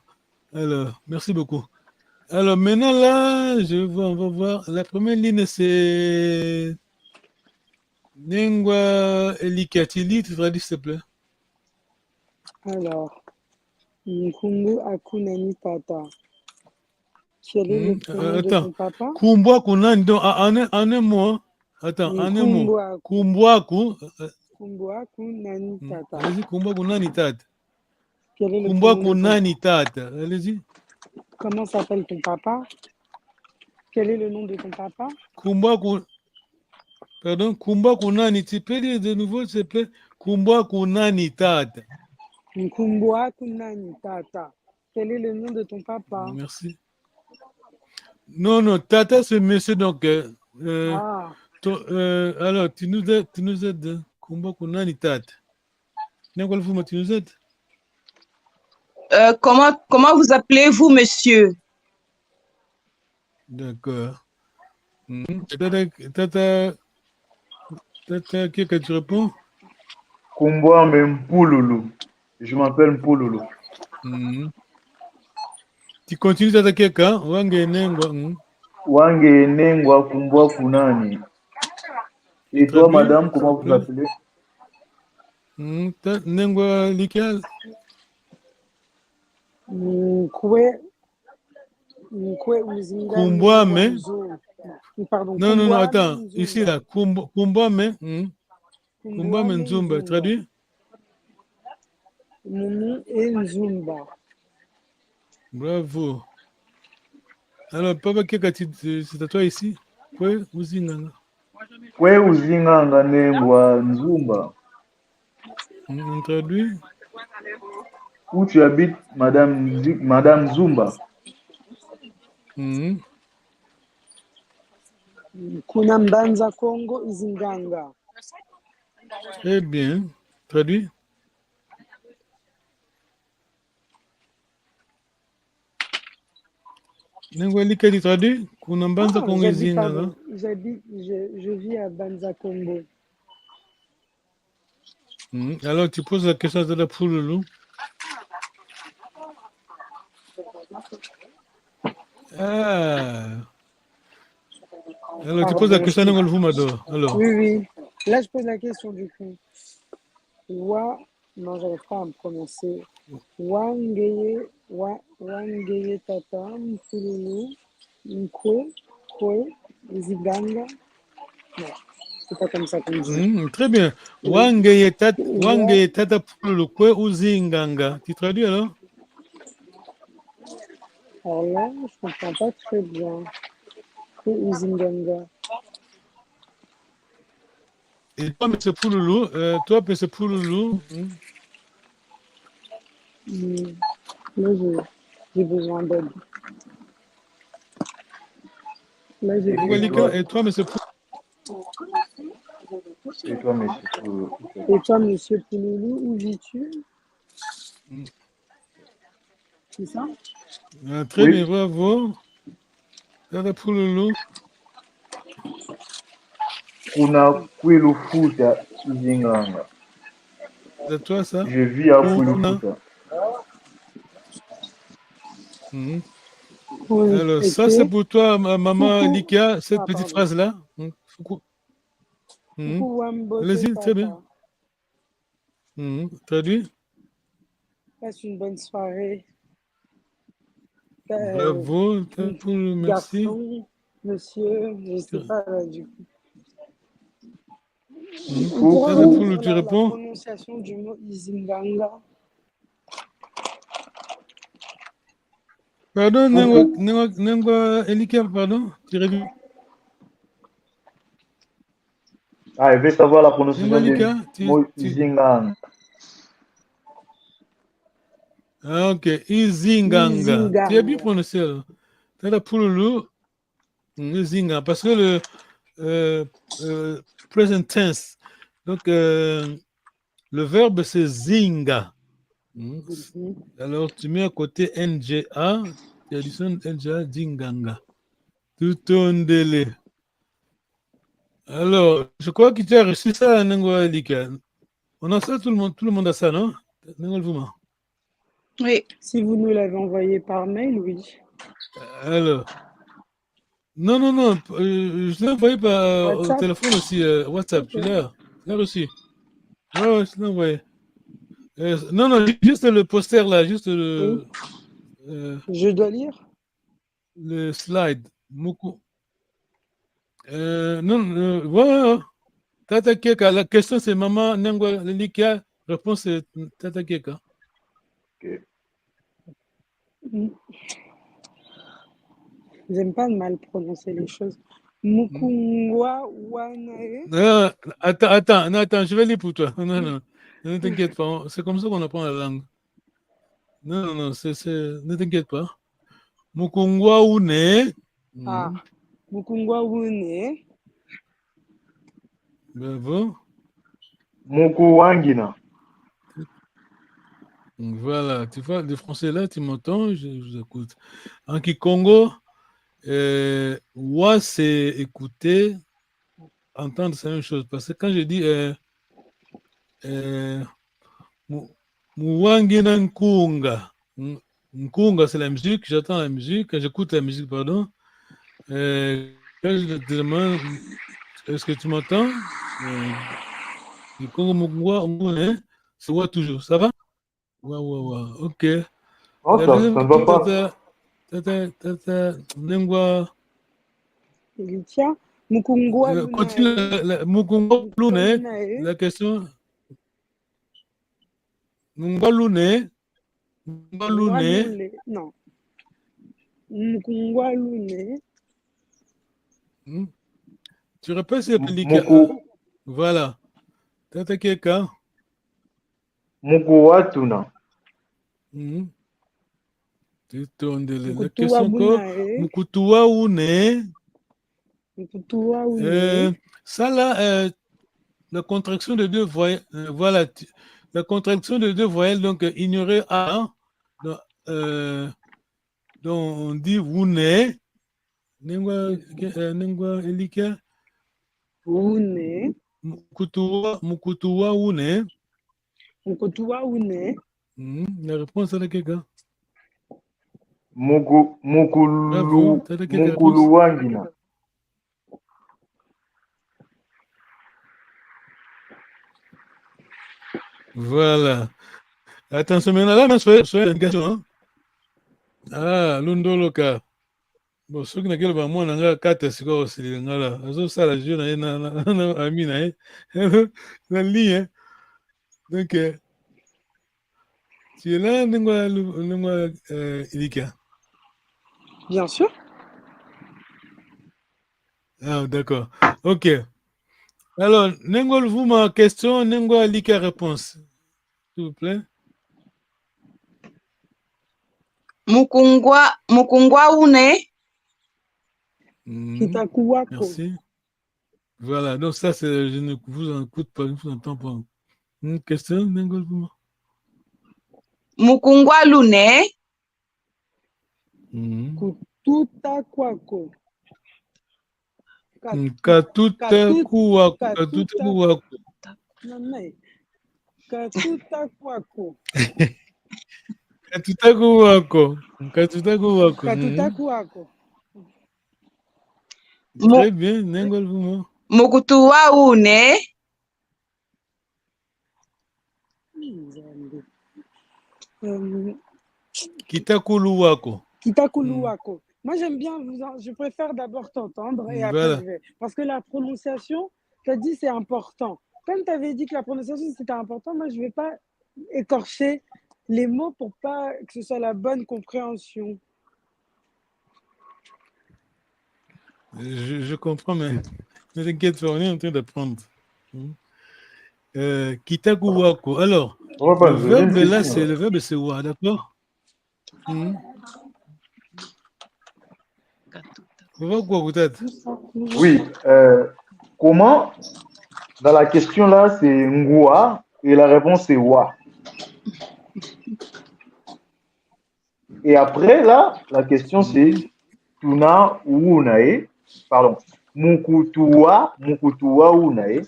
Alors, merci beaucoup. Alors, maintenant, là, on va voir. La première ligne, c'est Nengwa Elika. Tu lis, tu traduis, s'il te plaît. Alors, Nkungu Akunani Tata. Quel est le prénom de ton papa? Kumbwa Kunani, donc en un mot. Attends, en un mot. Kumbwaku. Kumbwaku Nani Tata. Allez-y, Kumbwaku Nani Tata. Quel est le Kumbwaku Nani Tata. Allez-y. Comment s'appelle ton papa? Quel est le nom de ton papa? Kumbwaku. Pardon, Kumbwaku Nani. Tu peux lire de nouveau, s'il te plaît? Kumbwaku Nani Tata. Kumbwaku Nani Tata. Quel est le nom de ton papa? Merci. Non, Tata, c'est monsieur, donc. Alors, tu nous aides. Kumbwaku Nani Tata. Tu nous aides? Comment vous appelez-vous, monsieur? D'accord. Tata, qui que tu réponds? Kumbwa Mpululu. Je m'appelle Mpululu. Tu continues Tata Keka? Wange Nengwa Kumbwa Kunani. Et toi, Traduis, madame, s'il comment te vous plaît. appelez? Nengwa Likel. Nkwe Uzinga Kumbwame. Nzou. Pardon, Non, non, non, Kumbwame attends. Nzumba. Ici, là. Kumbwame. Kumbwame Nzumba. Traduis. Moumou et Nzumba. Bravo. Alors, Papa Kekati, c'est à toi ici. Kwe Uzinganga. Kwe Uzinganga Nengwa Nzumba. On traduit. Où tu habites, madame Zumba? Kuna Mbanza Congo Izinganga. Très bien. Traduit. Nengwa Likeli traduit. Kuna Mbanza Congo Izinganga. Je vis à Banza Congo. Alors, tu poses la question de la Pouloulou. Ah. Alors, tu poses la question à Nengwa Lufumado. Alors. Oui. Là, je pose la question du coup. Non, j'arrive pas à me prononcer. Wangeye Tata, Mpululu, Kwe, Ziganga. Non, c'est pas comme ça qu'on dit. Très bien. Wangeye Tata Pouloulou, Kwe Uzinganga. Tu traduis alors? Alors là, je comprends pas très bien. Kwe Uzinganga. Et toi, M. Pouloulou, Là, j'ai besoin d'aide. Là, j'ai besoin Et toi, M. Pouloulou. Et toi, monsieur Pouloulou, où vis-tu? C'est ça? Très bien, bravo. Tata Pouloulou. Kuna Kwilufuta Izinganga. C'est toi ça? Je vis à Kwilufuta. Oui. Alors, ça c'est pour toi, maman Likia, cette petite phrase-là. Allez-y, très bien. Traduit. Passe une bonne soirée. Bravo, merci. Garçon, monsieur, je ne sais pas là, du coup. Tu réponds? La prononciation du mot Izinganga. Pardon, Nengwa Elika, pardon, tu réponds? Ah, il veut savoir la prononciation du mot Izinganga. Ah, ok, Izinganga. Tu as bien prononcé alors. Tata Pouloulou, Izinganga, parce que le present tense, donc le verbe c'est zinga. Alors tu mets à côté NGA, tu additionnes NGA, zinganga. Tout en délai. Alors, je crois que tu as reçu ça, Nengwa Elika. On a ça, tout le monde a ça, non? Oui. Si vous nous l'avez envoyé par mail, oui. Alors, non, je l'ai envoyé au téléphone aussi, WhatsApp, tu l'as reçu. Ouais, je l'ai envoyé. Non, juste le poster là, juste le... je dois lire? Le slide. Ouais. Tata Keka, la question c'est Maman Nengwa Likia, réponse c'est Tata Keka. J'aime pas mal prononcer les choses. Mukungwa Wanae. Attends, je vais lire pour toi. Non, ne t'inquiète pas, c'est comme ça qu'on apprend la langue. Non, ne t'inquiète pas. Mukungwa Une. Mukungwa Une. Bravo. Mukuwangina. Voilà, tu vois, le français là, tu m'entends, je vous écoute. En Kikongo, wa c'est écouter, entendre, c'est la même chose. Parce que quand je dis Muwangina Nkunga, Nkunga c'est la musique, j'entends la musique, j'écoute la musique, pardon. Quand je te demande, est-ce que tu m'entends? Du Congo Mungwa, c'est moi toujours. Ça va? Ok. Non, La ça deuxième ne va question, pas. Tata, Nengwa, Elitia, Mukungwa continue Lunae, Mukungwa Mukungwa Lune. Lunae, La question, Mungwa Lune, Mungwa Lune. Walule, non, Mukungwa Lune, Hmm. Tu répètes c'est Lika. Muku, Voilà. Tata Keka. Muku Watuna. Hmm. La Mukutua question encore, Bunae, Mukutua Une. Mukutua Une, Ça là, la contraction de deux voyelles, voilà, la contraction de deux voyelles, donc ignorer A, donc, donc on dit Wune, Nengwa Elika, Une, Mukutua Wune. Mukutua Une, La réponse est quelqu'un. Bravo, Mukulu, t'as quelques réponses? Mukulu Wangina. Voilà. Attention, maintenant là, soyez une question. Hein? Ah, Lundoloka. Bon, ceux qui n'ont pas moi, on a 4 secondes aussi. Là, ça, la jeune, ami, la ligne. Donc, tu es là, Nengwa Ilika. bien sûr. Ah, d'accord. Ok. Alors, Nengwa Lvuma, question, Nengwa Ilika, réponse. S'il vous plaît. Mukungwa Une, Kitakuwako, Merci. Voilà, donc ça, c'est, je ne vous écoute pas, je ne vous entends pas. Une question, Nengwa Lvuma. Mukungwa Lune, Kututa Kwako, Katuta Kuwako. Nanae, Katuta Kwako, Katuta Kuwako. Katuta Kwako. Très bien, Nengwa Lvuma. Mukutua Une, Kitakuluwako. Kitakuluwako. Moi, j'aime bien, je préfère d'abord t'entendre et après Voilà. je vais. Parce que la prononciation, tu as dit c'est important. Comme tu avais dit que la prononciation c'était important, moi je ne vais pas écorcher les mots pour pas que ce soit la bonne compréhension. Je comprends, mais ne t'inquiète pas, on est en train d'apprendre. Kitakuwako. Alors, le verbe là, c'est le verbe c'est wa, d'accord? Oui. Comment? Dans la question là, c'est Ngwa et la réponse c'est Wa. Et après là, la question c'est Tuna ou Unae. Pardon. Mukutua Unae.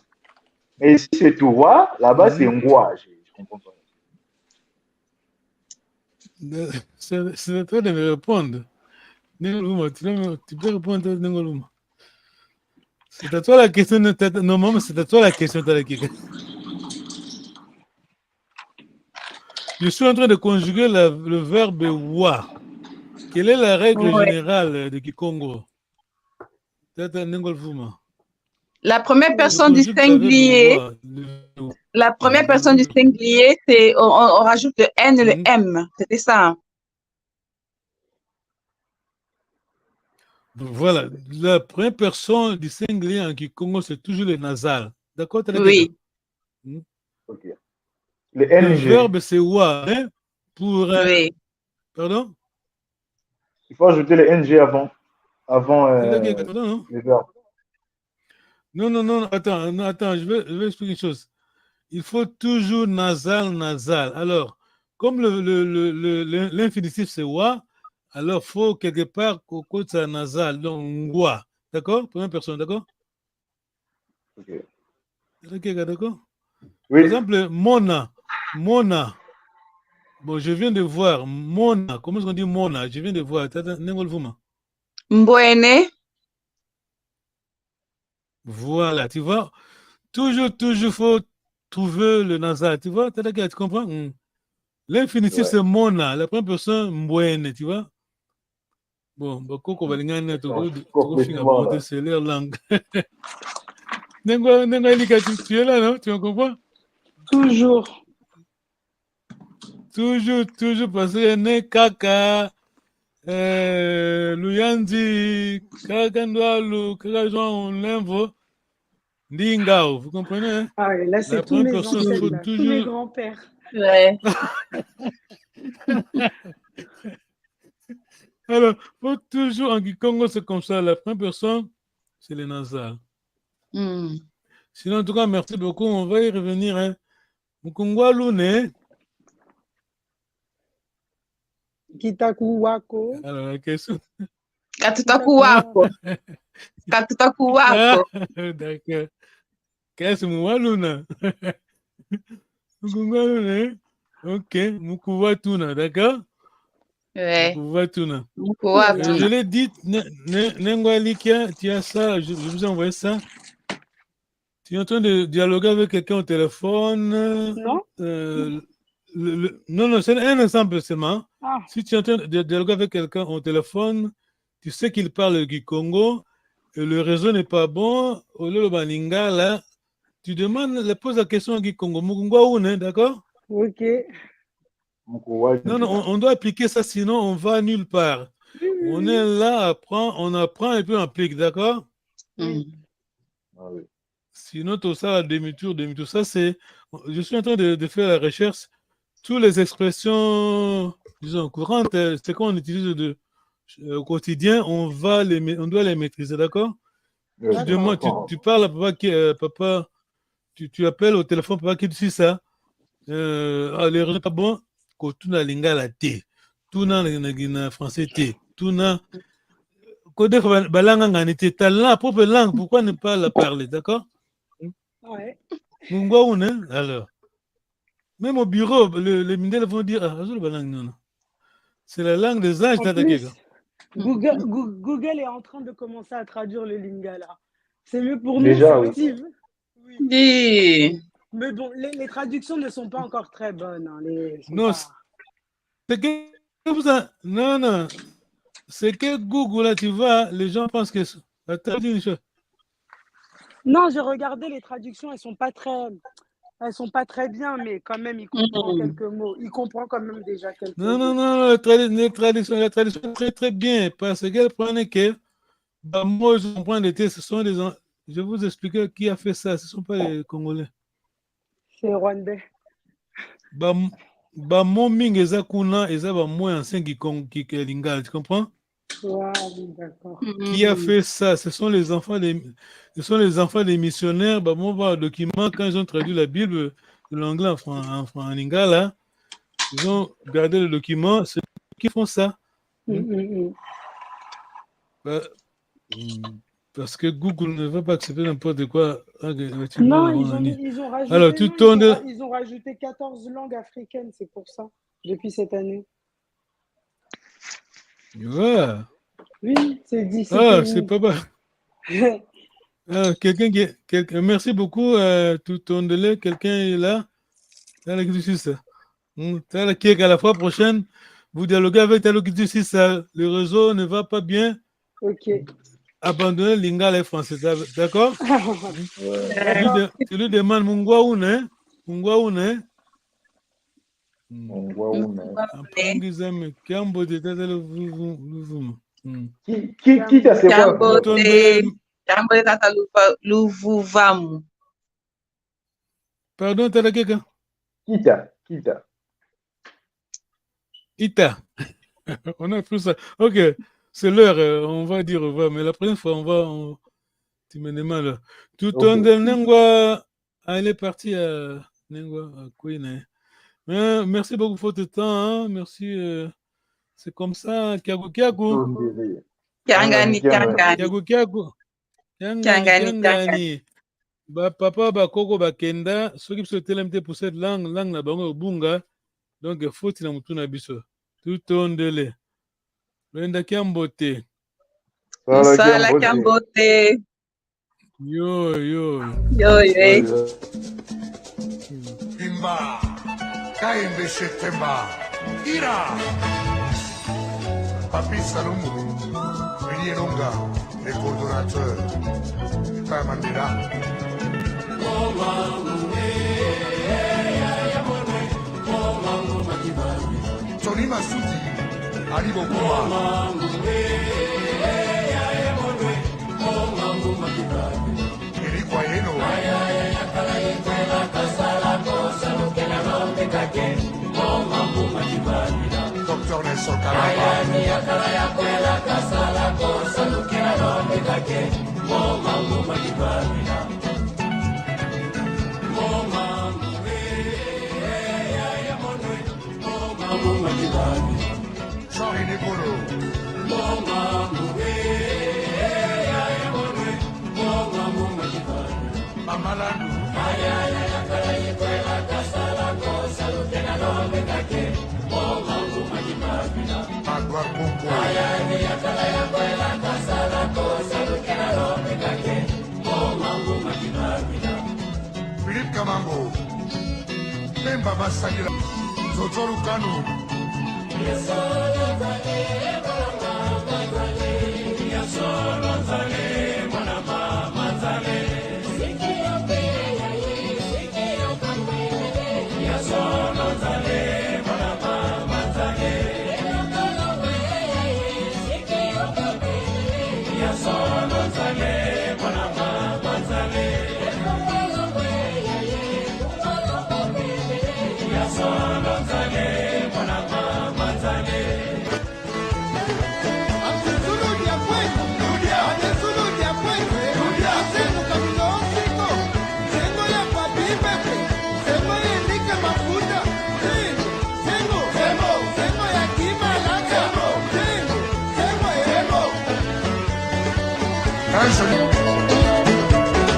Et si c'est Tuwa, là-bas c'est Ngwa. Je comprends pas. C'est à toi de me répondre. Tu peux répondre, Nengoluma. C'est à toi la question. Normalement, c'est à toi la question. Je suis en train de conjuguer le verbe wa. Quelle est la règle générale de Kikongo? La première personne du singulier, c'est on rajoute le N et le M. C'était ça. Voilà. La première personne du singulier en Kikongo, c'est toujours le nasal. D'accord? Oui. Ok. Le verbe, c'est wa. Hein? Pour. Oui. Pardon? Il faut ajouter le NG avant le verbe. Non, attends, je vais expliquer une chose. Il faut toujours nasal. Alors, comme l'infinitif c'est wa, alors il faut quelque part qu'au côté c'est nasal, donc wa. D'accord? Première personne, d'accord? Ok. D'accord? Oui. Par exemple, mona. Bon, je viens de voir. Mona. Comment est-ce qu'on dit mona? Je viens de voir. Mbwene. Voilà, tu vois. Toujours, faut trouver le nasal, tu vois. Tu comprends? L'infinitif, Ouais. c'est mona. La première personne, mbouene, tu vois. Bon, Koko Balingane, tu finis à Complètement bonté, là. c'est leur langue. Nengo Elika, tu es là, non? Tu comprends? Toujours. Toujours parce que ne kaka, Luyanzi, kaka ndwalu, kaka Jean Limvo, Ndingao, vous comprenez? Hein? Ah, et là, La c'est tous première mes personne, il faut ancêtres, là, tous mes toujours. grands-pères. Ouais. Alors, faut toujours, en Kikongo, c'est comme ça. La première personne, c'est les nasales. Mm. Sinon, en tout cas, merci beaucoup. On va y revenir. Hein. Mukungwa Lune. Kitaku wako. Alors, la question. Katutaku wako. Katutaku wako. D'accord. Qu'est-ce que Moualuna? Mukungwa Lune. Ok. Mukuwa Tuna. D'accord? Ouais. Mukuwa Tuna. Ouh là là. Je l'ai dit, Nengwa Likia, tu as ça. Je vous ai envoyé ça. Tu es en train de dialoguer avec quelqu'un au téléphone. Non? Non, c'est un exemple seulement. Ah, Si tu es en train de dialoguer avec quelqu'un au téléphone, tu sais qu'il parle du Congo et le réseau n'est pas bon. Au lieu de Baninga, là, tu demandes, pose la question à Guy Congo. Mukungwa Oune, d'accord? ok. Non, on doit appliquer ça, sinon on va nulle part. On est là, on apprend et puis on applique, d'accord? Mm. Ah oui. Sinon, tout ça, demi-tour, ça, c'est. Je suis en train de faire la recherche. Toutes les expressions, disons, courantes, c'est qu'on utilise au quotidien, on doit les maîtriser, d'accord? Ouais, Tu demandes, d'accord. tu parles à papa, tu appelles au téléphone, papa qui dit ça. Les réseaux pas bon, quand tout na lingala té, tout na français té, tout na. Côté balanga ngani té, ta langue, propre langue, pourquoi ne pas la parler, d'accord? Ouais. Alors, même au bureau, les Mindels vont dire non. C'est la langue des âges. En plus, Google est en train de commencer à traduire le lingala. C'est mieux pour nous, Déjà, c'est oui. actif. Oui. Oui. Mais bon, les traductions ne sont pas encore très bonnes. Hein, Non, c'est que non. C'est que Google, là, tu vois, les gens pensent que. Attends, dis une chose. Non, j'ai regardé les traductions, elles sont pas très bien, mais quand même, il comprend quelques mots. Il comprend quand même déjà quelques mots. Non, la traduction est très, très bien, parce qu'elle prenait que, moi, je comprends les textes, ce sont des. Je vais vous expliquer qui a fait ça, ce ne sont pas les Congolais. C'est Rwandais. Mon ming eza kuna, eza moins ancien qui lingala, tu comprends? Wow, d'accord. Qui a fait ça? Ce sont les enfants des missionnaires. Bah, on voit le document quand ils ont traduit la Bible de l'anglais en lingala. Ils ont gardé le document. C'est eux qui font ça. Bah, parce que Google ne va pas accepter n'importe quoi. Non, ils ont rajouté, alors, ils ont rajouté 14 langues africaines, c'est pour ça, depuis cette année. Ouais. Oui, c'est dit. C'est pas mal. Merci beaucoup, tout ton délai. Quelqu'un est là. À la fois prochaine, vous dialoguez avec si le réseau ne va pas bien. Ok. Abandonnez lingala et français, d'accord? Tu lui demandes Mungwa une. Qui t'a c'est quoi? Pardon, t'as la quelqu'un? Kita. Ita. On a pris ça. Ok, c'est l'heure, on va dire au revoir, mais la prochaine fois, tu me demandes. Tout ton de Nengwa, elle est partie à Nengwa, à Queen. Merci beaucoup pour votre temps, hein. Merci. C'est comme ça, Kiago. Kiangani. Papa, Koko, Kenda, ceux qui se télémte pour cette langue na bango bunga, donc il faut qu'il y ait un biso. Tout ton délai. L'enda Kiambote. Sala Kiambote. Yo, yo. Yo, yo. Timba, Kaimbe Shetemba, Ira, Papi Salomou, William Longa, les coordonnateurs, Père Mandela. Tony Massoudi, Ali Bokuma. Eric Wayeno. Dr. Nelson Kalaba. Jean-René Bolo. Mamalandu. Magwar Bongo. Philippe Kamango. Memba Basayira. Zozoru Kanu.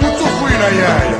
Mutukuina yaya.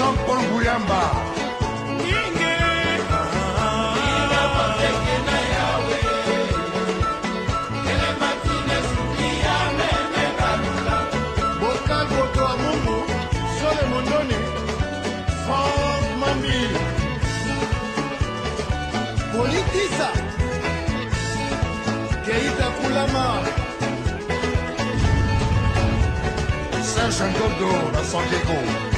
Jean-Paul Gouyamba. Bokal Boto Amungu, Sole Mondoni, Franck Mambi, Politisa, Keita Koulama, Serge Ngodo, la San Diego.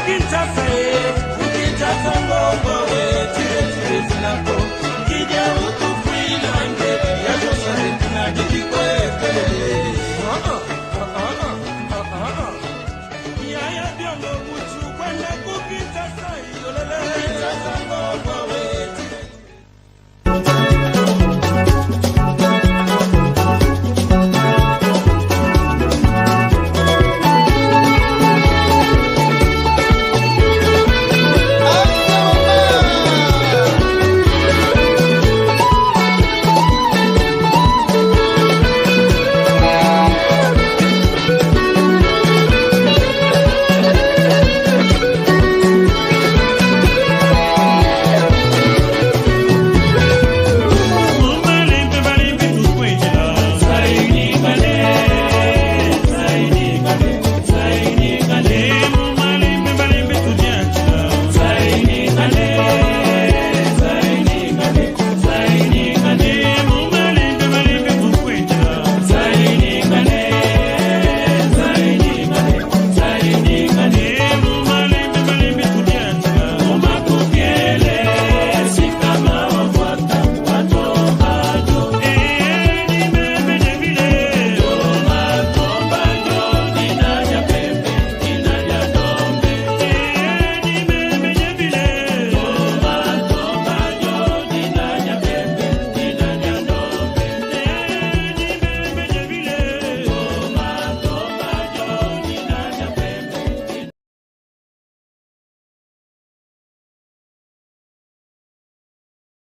Kinshasa, Kinshasa, Mbongo.